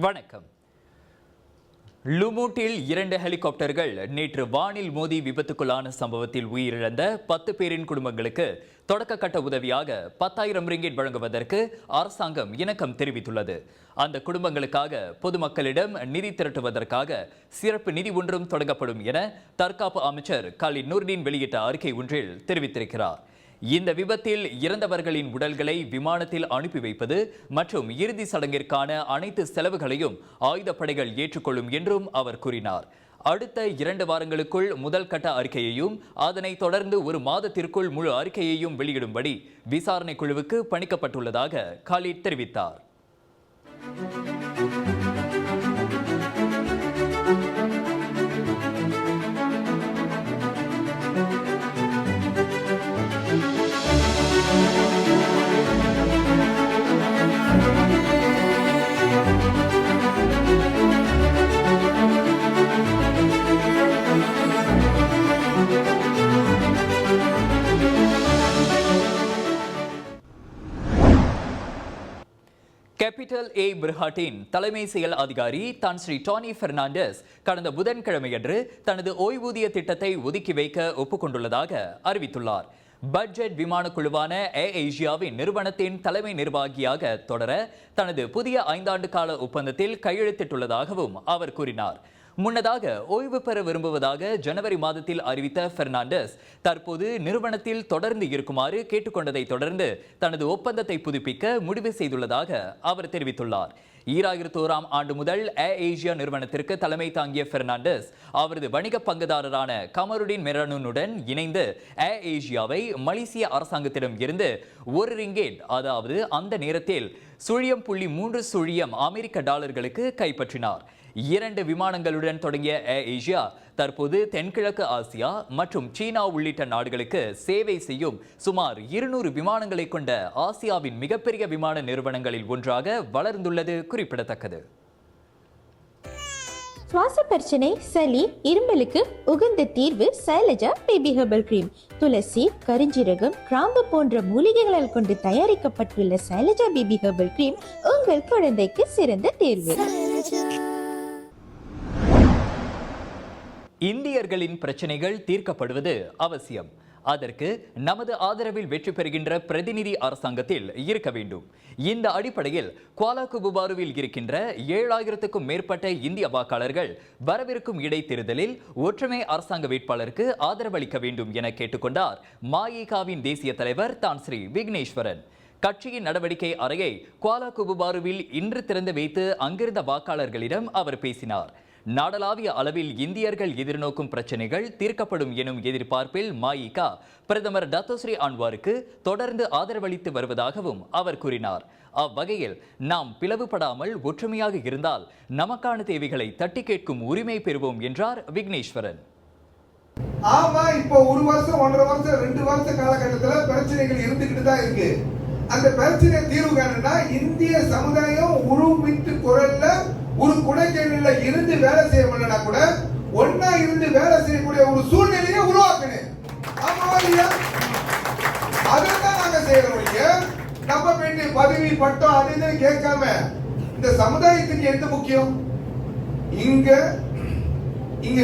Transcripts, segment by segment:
வணக்கம். லுமூட்டில் 2 ஹெலிகாப்டர்கள் நேற்று வானில் மோதி விபத்துக்குள்ளான சம்பவத்தில் உயிரிழந்த 10 பேரின் குடும்பங்களுக்கு தொடக்க கட்ட உதவியாக 10,000 ரிங்கிட் வழங்குவதற்கு அரசாங்கம் இணக்கம் தெரிவித்துள்ளது. அந்த குடும்பங்களுக்காக பொதுமக்களிடம் நிதி திரட்டுவதற்காக சிறப்பு நிதி ஒன்றும் தொடங்கப்படும் என தற்காப்பு அமைச்சர் காலித் நூர்தீன் வெளியிட்ட அறிக்கை ஒன்றில் தெரிவித்திருக்கிறார். இந்த விபத்தில் இறந்தவர்களின் உடல்களை விமானத்தில் அனுப்பி வைப்பது மற்றும் இறுதி சடங்கிற்கான அனைத்து செலவுகளையும் ஆயுதப்படைகள் ஏற்றுக்கொள்ளும் என்றும் அவர் கூறினார். அடுத்த 2 வாரங்களுக்குள் முதல் கட்ட அறிக்கையையும் அதனை தொடர்ந்து 1 மாதத்திற்குள் முழு அறிக்கையையும் வெளியிடும்படி விசாரணை குழுவுக்கு பணிக்கப்பட்டுள்ளதாக காலித் தெரிவித்தார். கேபிட்டல் ஏ பிர்ஹாட்டின் தலைமை செயல் அதிகாரி தான் ஸ்ரீ டானி பெர்னாண்டஸ் கடந்த புதன்கிழமையன்று தனது ஓய்வூதிய திட்டத்தை ஒதுக்கி வைக்க ஒப்புக்கொண்டுள்ளதாக அறிவித்துள்ளார். பட்ஜெட் விமான குழுவான ஏர் ஏசியாவின் நிறுவனத்தின் தலைமை நிர்வாகியாக தொடர தனது புதிய 5 ஆண்டு கால ஒப்பந்தத்தில் கையெழுத்திட்டுள்ளதாகவும் அவர் கூறினார். முன்னதாக ஓய்வு பெற விரும்புவதாக ஜனவரி மாதத்தில் அறிவித்த பெர்னாண்டஸ் தற்போது நிறுவனத்தில் தொடர்ந்து இருக்குமாறு கேட்டுக்கொண்டதை தொடர்ந்து தனது ஒப்பந்தத்தை புதுப்பிக்க முடிவு செய்துள்ளதாக அவர் தெரிவித்துள்ளார். 2001ஆம் ஆண்டு முதல் ஏர் ஏசியா நிறுவனத்திற்கு தலைமை தாங்கிய பெர்னாண்டஸ் அவரது வணிக பங்குதாரரான கமருடின் மெரனுடன் இணைந்து ஏர் ஏசியாவை மலேசிய அரசாங்கத்திடம் இருந்து 1 ரிங்கேட், அதாவது அந்த நேரத்தில் $0.3 அமெரிக்க டாலர்களுக்கு கைப்பற்றினார். 2 விமானங்களுடன் தொடங்கிய ஏர் ஏசியா தற்போது தென்கிழக்கு ஆசியா மற்றும் சீனா உள்ளிட்ட நாடுகளுக்கு சேவை செய்யும் சுமார் 200 விமானங்களை கொண்ட ஆசியாவின் மிகப்பெரிய விமான நிறுவனங்களில் ஒன்றாக வளர்ந்துள்ளது குறிப்பிடத்தக்கது. சுவாச பிரச்சனை, சளி, இருமலுக்கு உகந்த தீர்வு சைலஜா பேபி ஹெர்பல் கிரீம். துளசி, கரிஞ்சீரகம், கிராம்பு போன்ற மூலிகைகளால் கொண்டு தயாரிக்கப்பட்டுள்ள சைலஜா பேபி ஹெர்பல் கிரீம் உங்கள் குழந்தைக்கு சிறந்த தேர்வு. இந்தியர்களின் பிரச்சனைகள் தீர்க்கப்படுவது அவசியம். அதற்கு நமது ஆதரவில் வெற்றி பெறுகின்ற பிரதிநிதி அரசாங்கத்தில் இருக்க வேண்டும். இந்த அடிப்படையில் குவாலாலும்பூரில் இருக்கின்ற 7,000க்கும் மேற்பட்ட இந்திய வாக்காளர்கள் வரவிருக்கும் இடைத்தேர்தலில் ஒற்றுமை அரசாங்க வேட்பாளருக்கு ஆதரவளிக்க வேண்டும் என கேட்டுக்கொண்டார் மஇகவின் தேசிய தலைவர் தான் ஸ்ரீ விக்னேஸ்வரன். கட்சியின் நடவடிக்கை அறையை குவாலாலும்பூரில் இன்று திறந்து வைத்து அங்கிருந்த வாக்காளர்களிடம் அவர் பேசினார். நாடளாவிய அளவில் இந்தியர்கள் எதிர்நோக்கும் பிரச்சனைகள் தீர்க்கப்படும் எனும் எதிர்பார்ப்பில் மஇக பிரதமர் டத்தோஸ்ரீ அன்வாருக்கு தொடர்ந்து ஆதரவளித்து வருவதாகவும் அவர் கூறினார். அவ்வகையில் நாம் பிளவுபடாமல் ஒற்றுமையாக இருந்தால் நமக்கான தேவைகளை தட்டி கேட்கும் உரிமை பெறுவோம் என்றார் விக்னேஸ்வரன். ஆமா, இப்போ 1 வருஷம் 1.5 வருஷம் 2 வருஷ காலகட்டத்தில் பிரச்சனைகள் இருந்துகிட்டு தான் இருக்கு. அந்த பிரச்சனை தீர்வு காணணும்னா இந்திய சமுதாயம் உருவிட்டு குரல்ல ஒரு குடைக்கல்ல இருந்து வேலை செய்ய முடியலனா கூட ஒன்னா இருந்து வேலை செய்யக்கூடிய ஒரு சூழ்நிலையை உருவாக்கணும். ஆமாவா இல்லையா? அதான் நாங்க செய்யறோம். நம்ம வேண்டிய பதவி பட்டம் அது கேட்காம இந்த சமுதாயத்துக்கு எது முக்கியம்? இங்க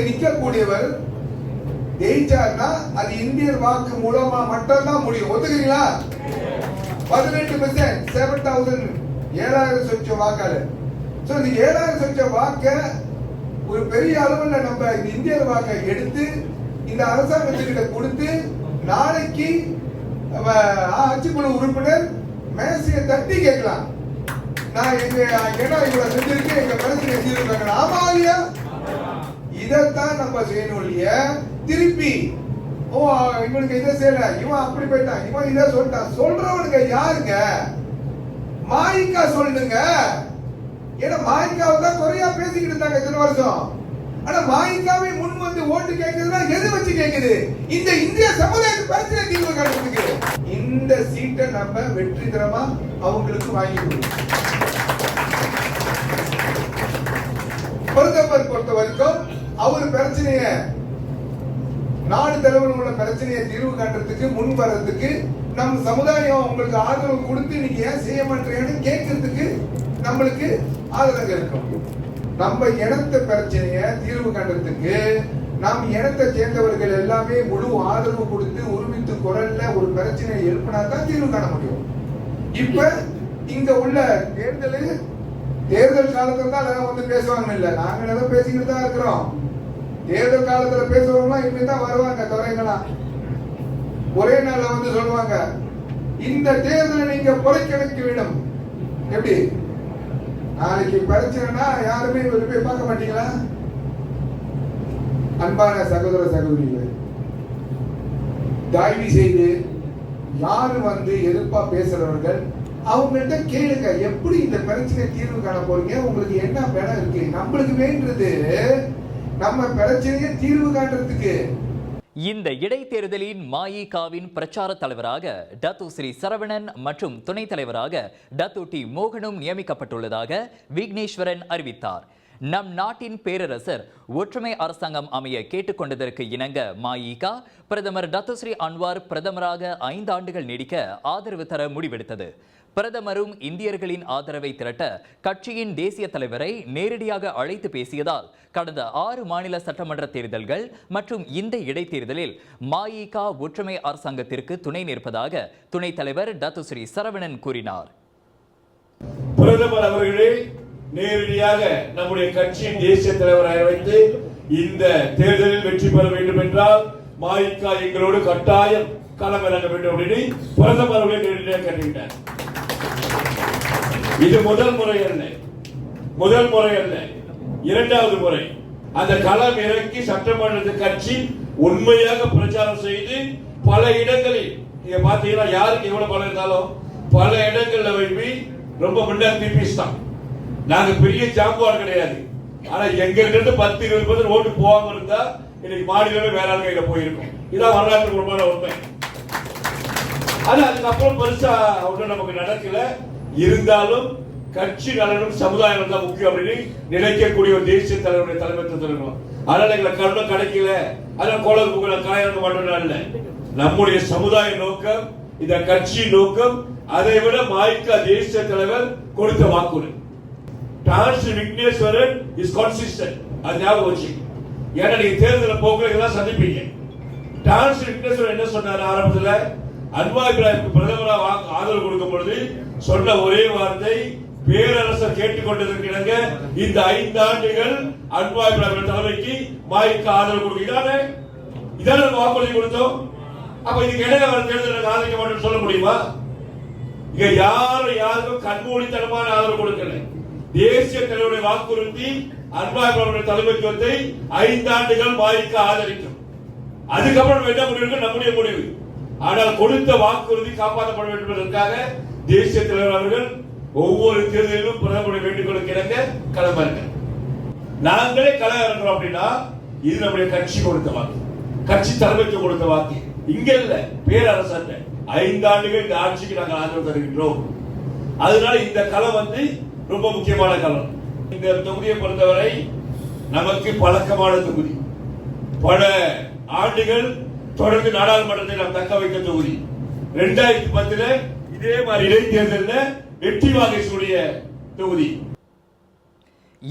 நிக்கக்கூடியவர் ஜெயிச்சார்னா அது இந்தியர் வாக்கு மூலமா மட்டும்தான் முடியும். ஒத்துக்கிறீங்களா? 18% 7,000 சொச்ச வாக்காளர். இந்த 7,000 சொச்ச வாக்க ஒரு பெரிய அளவுல நம்ம இந்தியர் வாக்கை எடுத்து இந்த அரசாங்கத்துக்கிட்ட கொடுத்து நாளைக்கு ஆட்சிக்குழு உறுப்பினர் மேசையை தட்டி கேட்கலாம். நான் எங்க இடம் இவ்வளவு செஞ்சிருக்கேன், எங்க பிரச்சனை தீர்வு. ஆமா இல்லையா? இதைத்தான் நம்ம செய்யணும் இல்லையா? திருப்பி இவனுக்கு இதை செய்யல, இவன் அப்படி போயிட்டான், இவன் இதை சொல்லிட்டான் சொல்றவனுக்கு யாருங்க? மஇக சொல்லுங்க. ஏன்னா மஇகவை தான் குறையா பேசிக்கிட்டு இருந்தாங்க இத்தனை வருஷம். ஆனா மஇகவை முன் வந்து ஓட்டு கேட்குதுன்னா எது வச்சு கேட்குது? இந்த இந்திய சமுதாயத்துக்கு பிரச்சனை தீர்வு காண்றதுக்கு. இந்த சீட்டை நம்ம வெற்றிகரமா அவங்களுக்கு வாங்கி கொடுக்கணும். பிரதமர் பொறுத்த வரைக்கும் அவர் பிரச்சனைய நாடு தலைவர் உள்ள பிரச்சனையை தீர்வு காண்றதுக்கு முன் வர்றதுக்கு நம்ம சமுதாயம் உங்களுக்கு ஆதரவு கொடுத்து நீங்க ஏன் செய்ய மாட்டீங்கன்னு கேட்கறதுக்கு நம்மளுக்கு ஆதரவு இருக்கும். நம்ம இனத்த பிரச்சனைய தீர்வு கண்டதுக்கு நம் இனத்தை சேர்ந்தவர்கள் எல்லாமே முழு ஆதரவு கொடுத்து ஒருமித்து குரல்ல ஒரு பிரச்சனையை எழுப்பினா தான் தீர்வு காண முடியும். இப்ப இங்க உள்ள தேர்தல் காலத்துல தான் எல்லாம் வந்து பேசுவாங்க இல்ல, நாங்க ஏதோ பேசிக்கிட்டு தான் இருக்கிறோம். தேர்தல் காலத்துல பேசுறவங்க இனிமேதான் வருவாங்க துறைகளா, ஒரே நாள்ல வந்து சொல்லுவாங்க இந்த தேர்தலை நீங்க புறக்கணிக்க வேண்டும். எப்படி நாளைக்கு பிரச்சனைனா யாருமே போய் பார்க்க மாட்டீங்களா? அன்பான சகோதர சகோதரிகளே, தயவு செய்து யாரு வந்து எதிர்ப்பா பேசுறவர்கள் அவங்கள்ட்ட கேளுங்க, எப்படி இந்த பிரச்சனை தீர்வு காண போறீங்க, உங்களுக்கு என்ன பலம் இருக்கு. நம்மளுக்கு வேண்டது நம்ம பிரச்சனையை தீர்வு காண்றதுக்கு. இந்த இடைத்தேர்தலின் மஇகவின் பிரச்சார தலைவராக டத்து ஸ்ரீ சரவணன் மற்றும் துணைத் தலைவராக டத்து டி மோகனும் நியமிக்கப்பட்டுள்ளதாக விக்னேஸ்வரன் அறிவித்தார். நம் நாட்டின் பேரரசர் ஒற்றுமை அரசாங்கம் அமைய கேட்டுக்கொண்டதற்கு இணங்க மஇக பிரதமர் டத்து ஸ்ரீ அன்வார் பிரதமராக 5 ஆண்டுகள் நீடிக்க ஆதரவு தர முடிவெடுத்தது. பிரதமரும் இந்தியர்களின் ஆதரவை திரட்ட கட்சியின் தேசிய தலைவரை நேரடியாக அழைத்து பேசியதால் கடந்த 6 மாநில சட்டமன்ற தேர்தல்கள் மற்றும் இந்த இடைத்தேர்தலில் மஇக ஒற்றுமை அரசாங்கத்திற்கு துணை நிற்பதாக துணைத் தலைவர் டத்து ஸ்ரீ சரவணன் கூறினார். பிரதமர் அவர்களே நேரடியாக நம்முடைய கட்சியின் தேசிய தலைவரை வைத்து இந்த தேர்தலில் வெற்றி பெற வேண்டும் என்றால் மஇக எங்களோடு கட்டாயம் களமிறங்க வேண்டும் அப்படின்னு பிரதமர் அவர்களை நேரடியாக கேட்டுக்கிட்டார். இது முதல் முறை அல்ல, இரண்டாவது முறை அந்த களம் இறக்கி சட்டமன்ற கட்சி உண்மையாக பிரச்சாரம் செய்து பல இடங்களில் நீங்க பாத்தீங்கன்னா யாருக்கு எவ்வளவு பலம் இருந்தாலும் பல இடங்கள்ல வைப்பி ரொம்ப முன்னாடி பிபிஎஸ் தான். நாங்க பெரிய ஜாம்பவான் கிடையாது. ஆனா எங்க இருந்து 10-20% ஓட்டு போகாம இருந்தா இன்னைக்கு மாநிலமே வேற ஆள் கையில போயிருக்கும். இதான் வரலாற்று பூர்வமான உண்மை. ஆனா அதுக்கப்புறம் பெருசா ஒன்றும் நமக்கு நடக்கல. இருந்தாலும் கட்சி நலனும் சமுதாயம் தான் முக்கியம் அப்படின்னு நினைக்கக்கூடிய ஒரு தேசிய தலைவருடைய தலைமைத்துவத்தில் இருக்கணும். அதனால எங்களை கருணை கிடைக்கல, அதனால கோலத்துக்கு கலையிறங்க மாட்டோம் இல்ல. நம்முடைய சமுதாய நோக்கம், இந்த கட்சி நோக்கம், அதை விட மஇக தேசிய தலைவர் கொடுத்த வாக்குறுதி. Tan Sri Vigneswaran is consistent. அது ஞாபகம் வச்சு, ஏன்னா நீங்க தேர்தல் போக்குவரத்து சந்திப்பீங்க. டான்ஸ்ரீ விக்னேஸ்வரன் என்ன சொன்னார் ஆரம்பத்தில் அன்வார் இப்ராஹிம் பிரதமராக ஆதரவு கொடுக்கும் பொழுது சொன்ன ஒரே வார்த்தை, பேரரசர் கேட்டுக்கொண்டதற்கு இணங்க இந்த 5 ஆண்டுகள் அன்வார் இப்ராஹிம் தலைமைக்கு மஇக ஆதரவு கொடுக்கிறானே, இதான வாக்குறுதி கொடுத்தோம். அப்ப இதுக்கு இடையில வர தேர்தல் ஆதரிக்க மாட்டோம்னு சொல்ல முடியுமா? இங்க யாருக்கும் கண்மூடித்தனமான ஆதரவு கொடுக்கல. தேசிய தலைவருடைய வாக்குறுதி அன்வார் இப்ராஹிம் தலைமைத்துவத்தை 5 ஆண்டுகள் மஇக ஆதரிக்கும். அதுக்கப்புறம் என்ன முடிவு நம்முடைய முடிவு. ஆனால் கொடுத்த வாக்குறுதி காப்பாற்றப்பட வேண்டும் என்பதற்காக தேசிய தலைவர் அவர்கள் ஒவ்வொரு தேர்தலிலும் பிரதமருடைய வேண்டுகோளுக்கு இணங்க களமிறங்க. நாங்களே களம் இறங்குறோம் அப்படின்னா இது நம்முடைய கட்சி கொடுத்த வாக்கு, கட்சி தலைமைக்கு கொடுத்த வாக்கு. இங்க இல்ல, பேரரசர் 5 ஆண்டுகள் இந்த ஆட்சிக்கு நாங்கள் ஆதரவு தருகின்றோம். அதனால இந்த களம் ரொம்ப முக்கியமான களம். இந்த தொகுதியை பொறுத்தவரை நமக்கு பழக்கமான தொகுதி. பல ஆண்டுகள் தொடர்ந்து நாடாளுமன்றத்தை நாம் தக்க வைக்க தொகுதி. 2010 இதே மாதிரி இடைத்தேர்தலில் வெற்றி வாகைக்கூடிய தொகுதி.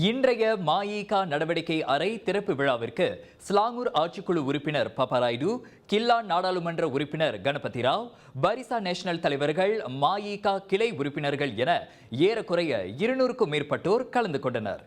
இன்றைய மஇக நடவடிக்கை அறை திறப்பு விழாவிற்கு ஸ்லாங்கூர் ஆட்சிக்குழு உறுப்பினர் பப்பராய்டு, கில்லான் நாடாளுமன்ற உறுப்பினர் கணபதி ராவ், பரிசா நேஷனல் தலைவர்கள், மஇக கிளை உறுப்பினர்கள் என ஏறக்குறைய 200க்கும் மேற்பட்டோர் கலந்து கொண்டனர்.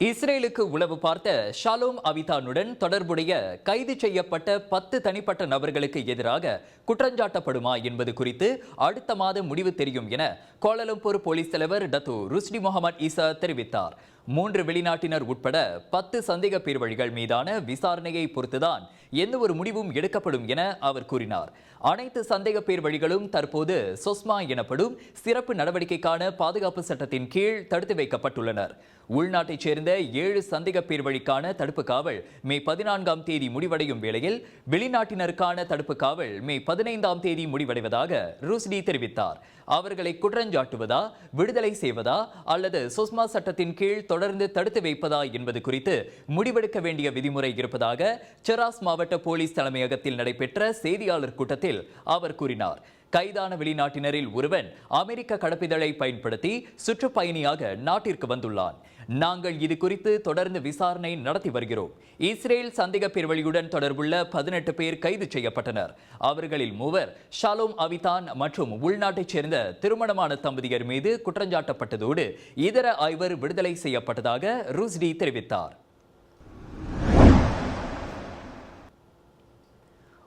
இஸ்ரேலுக்கு உளவு பார்த்த ஷாலோம் அவிதானுடன் தொடர்புடைய கைது செய்யப்பட்ட 10 தனிப்பட்ட நபர்களுக்கு எதிராக குற்றஞ்சாட்டப்படுமா என்பது குறித்து அடுத்த மாதம் முடிவு தெரியும் என கோலாலம்பூர் போலீஸ் தலைவர் டத்து ருஸ்டி முகமது ஈசா தெரிவித்தார். 3 வெளிநாட்டினர் உட்பட 10 சந்தேக பேர்வழிகள் மீதான விசாரணையை பொறுத்துதான் எந்த ஒரு முடிவும் எடுக்கப்படும் என அவர் கூறினார். அனைத்து சந்தேக பேர்வழிகளும் தற்போது சொஸ்மா எனப்படும் சிறப்பு நடவடிக்கைக்கான பாதுகாப்பு சட்டத்தின் கீழ் தடுத்து வைக்கப்பட்டுள்ளனர். உள்நாட்டைச் சேர்ந்த 7 சந்தேக பேர்வழிக்கான தடுப்பு காவல் மே 14ஆம் தேதி முடிவடையும் வேளையில் வெளிநாட்டினருக்கான தடுப்பு காவல் மே 15ஆம் தேதி முடிவடைவதாக ருஸ்டி தெரிவித்தார். அவர்களை குற்றஞ்சாட்டுவதா, விடுதலை செய்வதா அல்லது சொஸ்மா சட்டத்தின் கீழ் தொடர்ந்து தடுத்து வைப்பதா என்பது குறித்து முடிவெடுக்க வேண்டிய விதிமுறை இருப்பதாக செராஸ் மாவட்ட போலீஸ் தலைமையகத்தில் நடைபெற்ற செய்தியாளர் கூட்டத்தில் அவர் கூறினார். கைதான வெளிநாட்டினரில் ஒருவன் அமெரிக்க கடப்பிதழை பயன்படுத்தி சுற்றுப்பயணியாக நாட்டிற்கு வந்துள்ளான். நாங்கள் இது குறித்து தொடர்ந்து விசாரணை நடத்தி வருகிறோம். இஸ்ரேல் சந்தேக பேர்வழியுடன் தொடர்புள்ள 18 பேர் கைது செய்யப்பட்டனர். அவர்களில் 3 ஷாலோம் அவிதான் மற்றும் உள்நாட்டைச் சேர்ந்த திருமணமான தம்பதியர் மீது குற்றஞ்சாட்டப்பட்டதோடு இதர 5 விடுதலை செய்யப்பட்டதாக ருஸ்டி தெரிவித்தார்.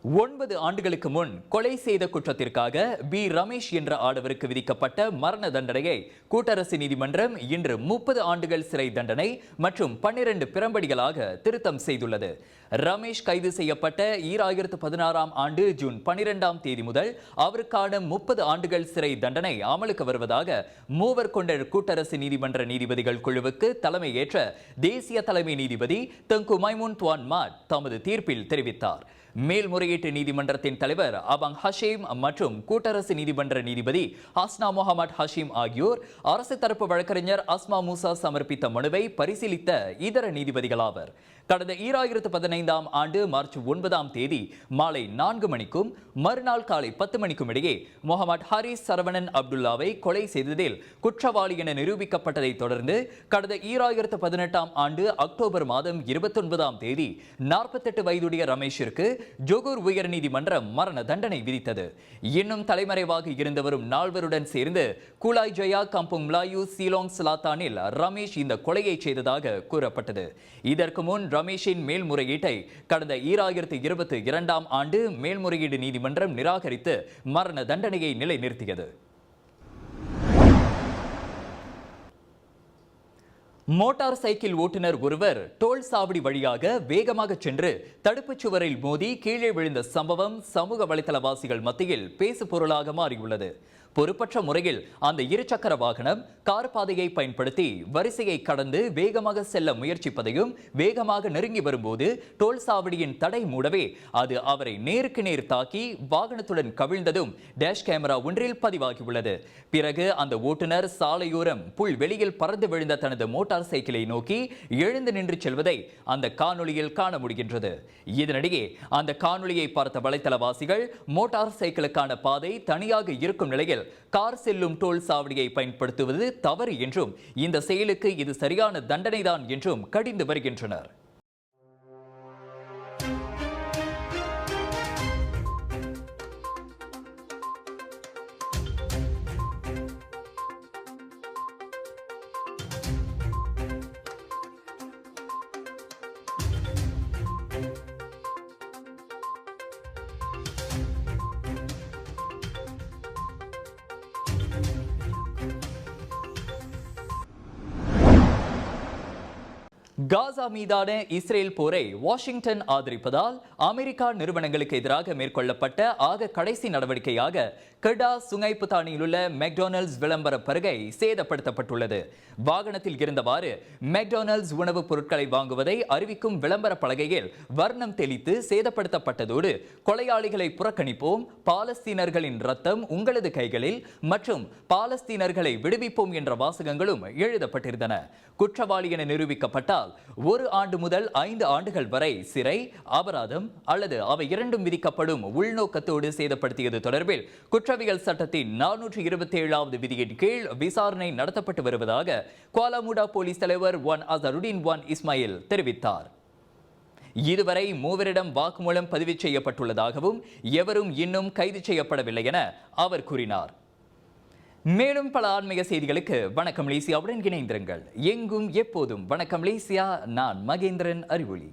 9 ஆண்டுகளுக்கு முன் கொலை செய்த குற்றத்திற்காக பி ரமேஷ் என்ற ஆடவருக்கு விதிக்கப்பட்ட மரண தண்டனையை கூட்டரசு நீதிமன்றம் இன்று 30 ஆண்டுகள் சிறை தண்டனை மற்றும் 12 பிரம்படிகளாக திருத்தம் செய்துள்ளது. ரமேஷ் கைது செய்யப்பட்ட 2016ஆம் ஆண்டு ஜூன் 12ஆம் தேதி முதல் அவருக்கான 30 ஆண்டுகள் சிறை தண்டனை அமலுக்கு வருவதாக 3 கொண்ட கூட்டரசு நீதிமன்ற நீதிபதிகள் குழுவுக்கு தலைமை ஏற்ற தேசிய தலைமை நீதிபதி தங்கு மைமுன் துவான் மாட் தமது தீர்ப்பில் தெரிவித்தார். மேல்முறையீட்டு நீதிமன்றத்தின் தலைவர் அபங் ஹஷீம் மற்றும் கூட்டரசு நீதிமன்ற நீதிபதி ஹஸ்னா முகமது ஹஷீம் ஆகியோர் அரசு தரப்பு வழக்கறிஞர் அஸ்மா மூசா சமர்ப்பித்த மனுவை பரிசீலித்த இதர நீதிபதிகளாவர். கடந்த 2015ஆம் ஆண்டு மார்ச் 9ஆம் தேதி மாலை 4 மணிக்கும் மறுநாள் காலை 10 மணிக்கும் இடையே முகமது ஹாரிஸ் சரவணன் அப்துல்லாவை கொலை செய்ததில் குற்றவாளி என நிரூபிக்கப்பட்டதை தொடர்ந்து கடந்த 2018ஆம் ஆண்டு அக்டோபர் மாதம் 29ஆம் தேதி 48 வயதுடைய ரமேஷிற்கு ஜொகூர் உயர்நீதிமன்றம் மரண தண்டனை விதித்தது. இன்னும் தலைமறைவாக இருந்த வரும் 4 சேர்ந்து குலாய் ஜயா கம்புங் மலாயு சீலோங் சலாத்தானில் ரமேஷ் இந்த கொலையை செய்ததாக கூறப்பட்டது. இதற்கு முன் ரமேஷின் மேல்முறையீட்டை கடந்த 2022ஆம் ஆண்டு மேல்முறையீடு நீதிமன்றம் நிராகரித்து மரண தண்டனையை நிலைநிறுத்தியது. மோட்டார் சைக்கிள் ஓட்டுநர் ஒருவர் டோல் சாவடி வழியாக வேகமாக சென்று தடுப்புச் சுவரில் மோதி கீழே விழுந்த சம்பவம் சமூக வலைதளவாசிகள் மத்தியில் பேசு பொருளாக மாறியுள்ளது. பொறுப்பற்ற முறையில் அந்த இருசக்கர வாகனம் கார் பாதையை பயன்படுத்தி வரிசையை கடந்து வேகமாக செல்ல முயற்சிப்பதையும் வேகமாக நெருங்கி வரும்போது டோல் சாவடியின் தடை மூடவே அது அவரை நேருக்கு நேர் தாக்கி வாகனத்துடன் கவிழ்ந்ததும் டேஷ் கேமரா ஒன்றில் பதிவாகியுள்ளது. பிறகு அந்த ஓட்டுநர் சாலையோரம் புல் வெளியில் பறந்து விழுந்த தனது மோட்டார் சைக்கிளை நோக்கி எழுந்து நின்று செல்வதை அந்த காணொளியில் காண முடிகின்றது. இதனிடையே அந்த காணொளியை பார்த்த வலைத்தளவாசிகள் மோட்டார் சைக்கிளுக்கான பாதை தனியாக இருக்கும் நிலையில் கார் செல்லும் டோல் சாவடியை பயன்படுத்துவது தவறு என்றும் இந்த செயலுக்கு இது சரியான தண்டனைதான் என்றும் கடிந்து வருகின்றனர். காசா மீதான இஸ்ரேல் போரை வாஷிங்டன் ஆதரிப்பதால் அமெரிக்கா நிறுவனங்களுக்கு எதிராக மேற்கொள்ளப்பட்ட ஆக கடைசி நடவடிக்கையாக கெடா சுங்கைப்புத்தானியில் உள்ள மெக்டொனால்ட்ஸ் விளம்பர பலகை சேதப்படுத்தப்பட்டுள்ளது. வாகனத்தில் இருந்தவாறு மெக்டொனால்ட்ஸ் உணவுப் பொருட்களை வாங்குவதை அறிவிக்கும் விளம்பர பலகையில் வர்ணம் தெளித்து சேதப்படுத்தப்பட்டதோடு கொலையாளிகளை புறக்கணிப்போம், பாலஸ்தீனர்களின் ரத்தம் உங்களது கைகளில் மற்றும் பாலஸ்தீனர்களை விடுவிப்போம் என்ற வாசகங்களும் எழுதப்பட்டிருந்தன. குற்றவாளி என நிரூபிக்கப்பட்டால் 1 ஆண்டு முதல் 5 ஆண்டுகள் வரை சிறை, அபராதம் அல்லது அவை இரண்டும் விதிக்கப்படும் உள்நோக்கத்தோடு சேதப்படுத்தியது தொடர்பில் குற்றவியல் சட்டத்தின் 427வது விதியின் கீழ் விசாரணை நடத்தப்பட்டு வருவதாக குவாலாமுடா போலீஸ் தலைவர் அசருடின் இஸ்மாயில் தெரிவித்தார். இதுவரை 3 வாக்குமூலம் பதிவு செய்யப்பட்டுள்ளதாகவும் எவரும் இன்னும் கைது செய்யப்படவில்லை என அவர் கூறினார். மேலும் பல ஆன்மீக செய்திகளுக்கு வணக்கம் மலேசியாவுடன் இணைந்திருங்கள். எங்கும் எப்போதும் வணக்கம் மலேசியா. நான் மகேந்திரன் அறிவொளி.